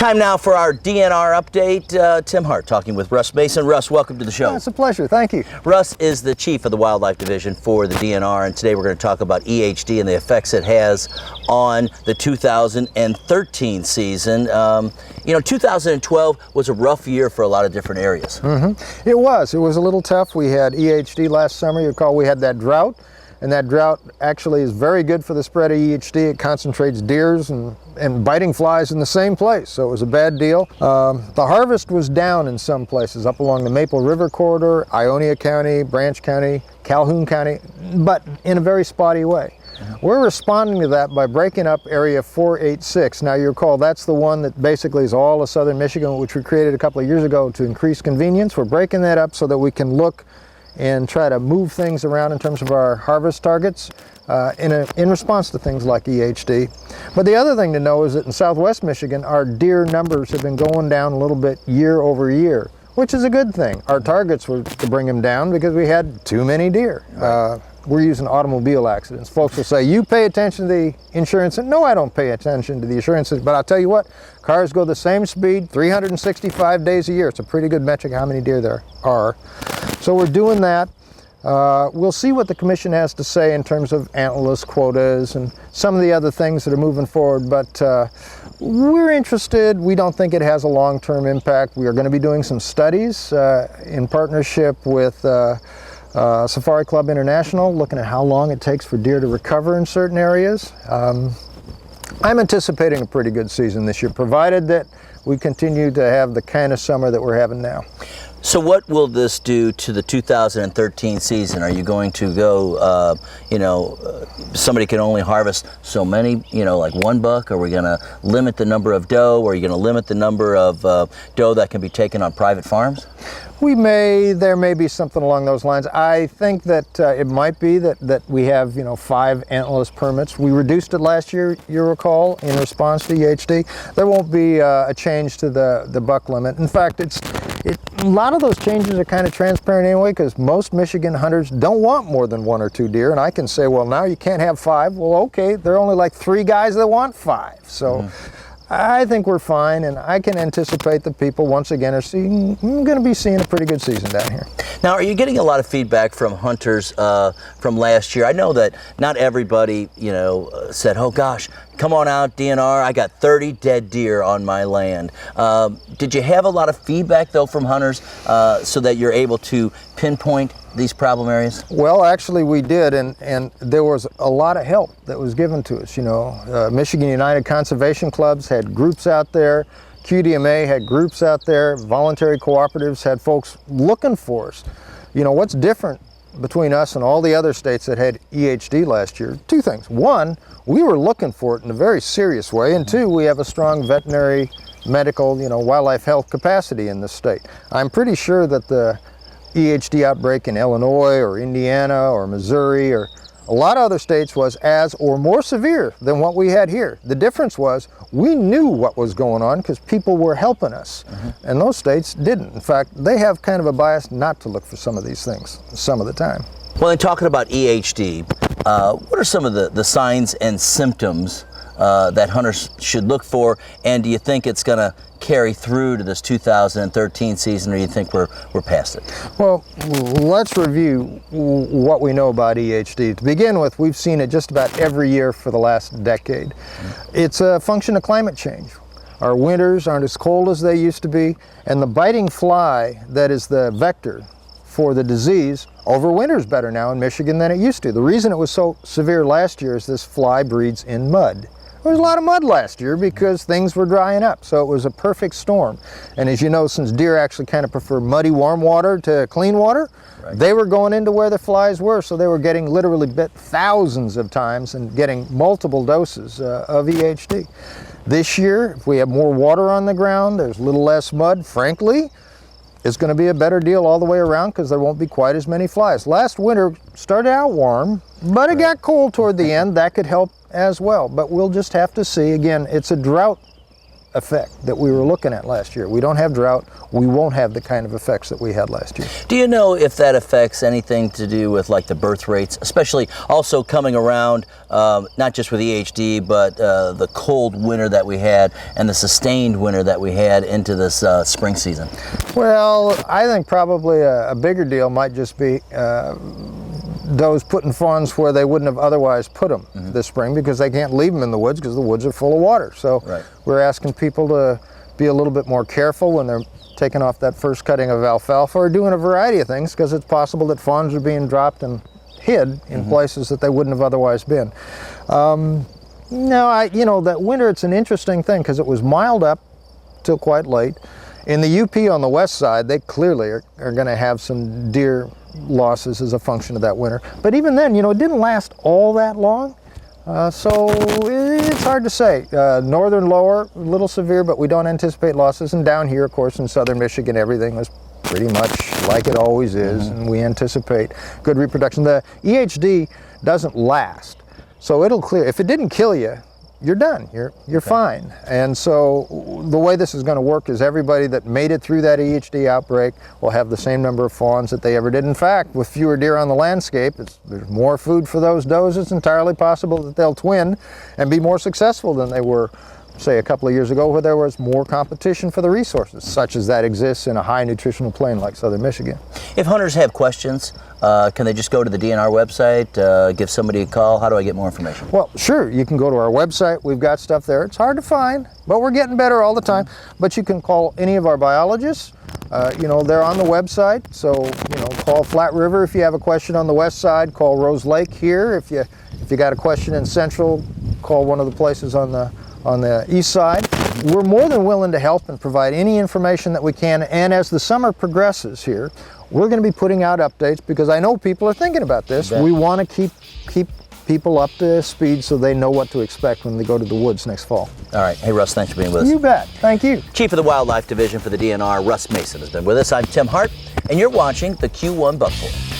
Time now for our DNR update. Tim Hart talking with Russ Mason. Russ, welcome to the show. It's a pleasure. Thank you. Russ is the chief of the Wildlife Division for the DNR, and today we're going to talk about EHD and the effects it has on the 2013 season. You know, 2012 was a rough year for a lot of different areas. It was. It was a little tough. We had EHD last summer. You recall we had that drought, and that drought actually is very good for the spread of EHD. It concentrates deers and biting flies in the same place, so it was a bad deal. The harvest was down in some places, up along the Maple River corridor, Ionia County, Branch County, Calhoun County, but in a very spotty way. We're responding to that by breaking up Area 486. Now you recall that's the one that basically is all of southern Michigan, which we created a couple of years ago to increase convenience. We're breaking that up so that we can look and try to move things around in terms of our harvest targets in response to things like EHD. But the other thing to know is that in southwest Michigan, our deer numbers have been going down a little bit year over year, which is a good thing. Our targets were to bring them down because we had too many deer. We're using automobile accidents. Folks will say, you pay attention to the insurance. And no, I don't pay attention to the insurances, but I'll tell you what, cars go the same speed 365 days a year. It's a pretty good metric how many deer there are. So we're doing that. We'll see what the commission has to say in terms of antlerless quotas and some of the other things that are moving forward, but we're interested. We don't think it has a long-term impact. We are going to be doing some studies in partnership with Safari Club International, looking at how long it takes for deer to recover in certain areas. I'm anticipating a pretty good season this year, provided that we continue to have the kind of summer that we're having now. So what will this do to the 2013 season? Are you going to go, somebody can only harvest so many, like one buck? Are we going to limit the number of doe? Are you going to limit the number of doe that can be taken on private farms? There may be something along those lines. I think that it might be that we have, 5 antlerless permits. We reduced it last year, you recall, in response to EHD. There won't be a change to the buck limit. In fact, a lot of those changes are kind of transparent anyway, because most Michigan hunters don't want more than 1 or 2 deer. And I can say, well, now you can't have 5. Well, okay, there are only like 3 guys that want 5. So I think we're fine, and I can anticipate that people once again are going to be seeing a pretty good season down here. Now, are you getting a lot of feedback from hunters from last year? I know that not everybody, said, oh gosh, come on out, DNR, I got 30 dead deer on my land. Did you have a lot of feedback, though, from hunters so that you're able to pinpoint these problem areas? Well, actually we did, and there was a lot of help that was given to us. Michigan United Conservation Clubs had groups out there, QDMA had groups out there, voluntary cooperatives had folks looking for us. What's different between us and all the other states that had EHD last year? 2 things. 1, we were looking for it in a very serious way, and 2, we have a strong veterinary, medical, wildlife health capacity in this state. I'm pretty sure that the EHD outbreak in Illinois or Indiana or Missouri or a lot of other states was as or more severe than what we had here. The difference was we knew what was going on because people were helping us, and those states didn't. In fact, they have kind of a bias not to look for some of these things some of the time. Well, in talking about EHD, what are some of the signs and symptoms that hunters should look for, and do you think it's going to carry through to this 2013 season, or do you think we're past it? Well, let's review what we know about EHD. To begin with, we've seen it just about every year for the last decade. It's a function of climate change. Our winters aren't as cold as they used to be, and the biting fly that is the vector for the disease overwinters better now in Michigan than it used to. The reason it was so severe last year is this fly breeds in mud. There was a lot of mud last year because things were drying up, so it was a perfect storm. And as you know, since deer actually kind of prefer muddy, warm water to clean water, they were going into where the flies were, so they were getting literally bit thousands of times and getting multiple doses of EHD. This year, if we have more water on the ground, there's a little less mud, frankly, it's going to be a better deal all the way around because there won't be quite as many flies. Last winter started out warm, but it got cold toward the end. That could help as well, but we'll just have to see. Again, it's a drought effect that we were looking at last year. We don't have drought. We won't have the kind of effects that we had last year. Do you know if that affects anything to do with like the birth rates, especially also coming around, not just with EHD, but the cold winter that we had and the sustained winter that we had into this spring season? Well, I think probably a bigger deal might just be those putting fawns where they wouldn't have otherwise put them this spring, because they can't leave them in the woods because the woods are full of water. So we're asking people to be a little bit more careful when they're taking off that first cutting of alfalfa, or doing a variety of things, because it's possible that fawns are being dropped and hid in places that they wouldn't have otherwise been. No, you know, that winter, it's an interesting thing because it was mild up till quite late. In the UP on the west side, they clearly are going to have some deer losses as a function of that winter. But even then, you know, it didn't last all that long. So it's hard to say. Northern lower, a little severe, but we don't anticipate losses. And down here, of course, in southern Michigan, everything was pretty much like it always is, and we anticipate good reproduction. The EHD doesn't last, so it'll clear. If it didn't kill you, you're done. You're fine. And so the way this is going to work is everybody that made it through that EHD outbreak will have the same number of fawns that they ever did. In fact, with fewer deer on the landscape, there's more food for those does. It's entirely possible that they'll twin and be more successful than they were, say, a couple of years ago, where there was more competition for the resources, such as that exists in a high nutritional plain like southern Michigan. If hunters have questions, can they just go to the DNR website, give somebody a call? How do I get more information? Well, sure, you can go to our website. We've got stuff there. It's hard to find, but we're getting better all the time. But you can call any of our biologists. You know, they're on the website, so, you know, call Flat River if you have a question on the west side. Call Rose Lake here. If you got a question in Central, call one of the places on the east side. We're more than willing to help and provide any information that we can. And as the summer progresses here, we're going to be putting out updates, because I know people are thinking about this. We want to keep people up to speed so they know what to expect when they go to the woods next fall. All right. Hey, Russ, thanks for being with us. You bet. Thank you. Chief of the Wildlife Division for the DNR, Russ Mason, has been with us. I'm Tim Hart, and you're watching the Q1 Buck Report.